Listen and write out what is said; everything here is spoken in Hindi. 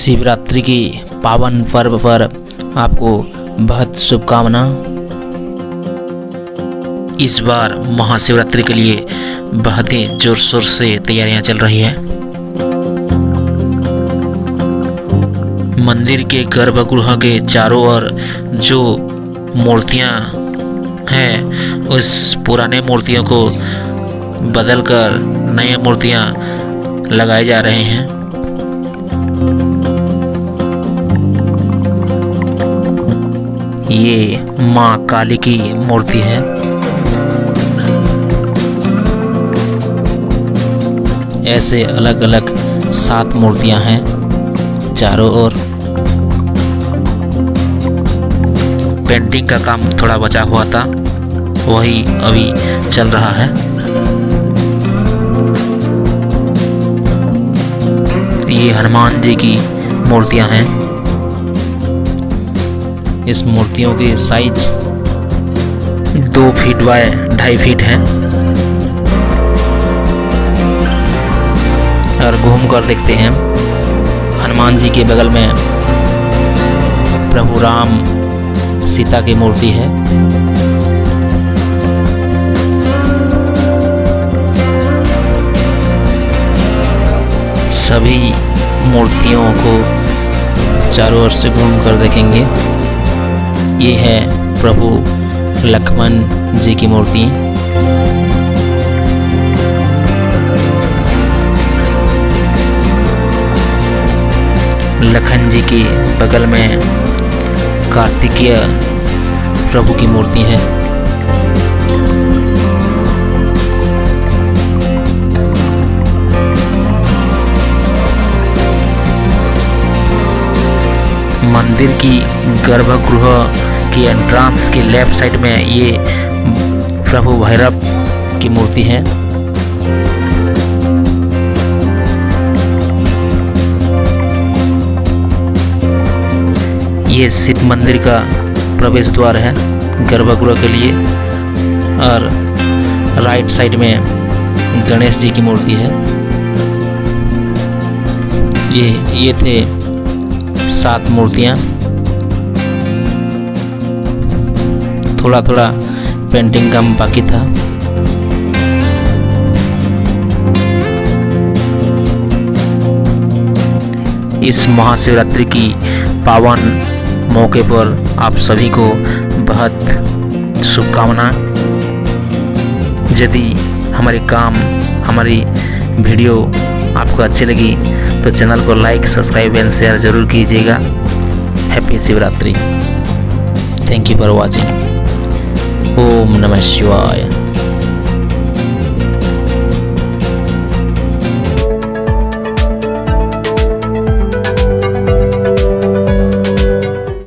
शिवरात्रि की पावन पर्व पर आपको बहुत शुभकामना। इस बार महाशिवरात्रि के लिए बहुत ही जोर शोर से तैयारियां चल रही है। मंदिर के गर्भगृह के चारों ओर जो मूर्तियां हैं, उस पुराने मूर्तियों को बदलकर नए मूर्तियां लगाए जा रहे हैं। ये माँ काली की मूर्ति है। ऐसे अलग अलग 7 मूर्तियां हैं चारों ओर। पेंटिंग का काम थोड़ा बचा हुआ था, वही अभी चल रहा है। ये हनुमान जी की मूर्तियां हैं। इस मूर्तियों की साइज 2 फीट बाय 2.5 फीट है। और घूम कर देखते हैं, हनुमान जी के बगल में प्रभु राम सीता की मूर्ति है। सभी मूर्तियों को चारों ओर से घूम कर देखेंगे। ये है प्रभु लक्ष्मण जी की मूर्ति। लखन जी के बगल में कार्तिकेय प्रभु की मूर्ति है। मंदिर की गर्भगृह की एंट्रेंस के लेफ्ट साइड में ये प्रभु भैरव की मूर्ति है। ये शिव मंदिर का प्रवेश द्वार है गर्भगृह के लिए। और राइट साइड में गणेश जी की मूर्ति है। ये थे 7 मूर्तियां। थोड़ा थोड़ा पेंटिंग काम बाकी था। इस महाशिवरात्रि की पावन मौके पर आप सभी को बहुत शुभकामना। यदि हमारे काम, हमारी वीडियो आपको अच्छी लगी तो चैनल को लाइक, सब्सक्राइब एंड शेयर जरूर कीजिएगा। Happy Shivratri. Thank you for watching. ओम नमः शिवाय।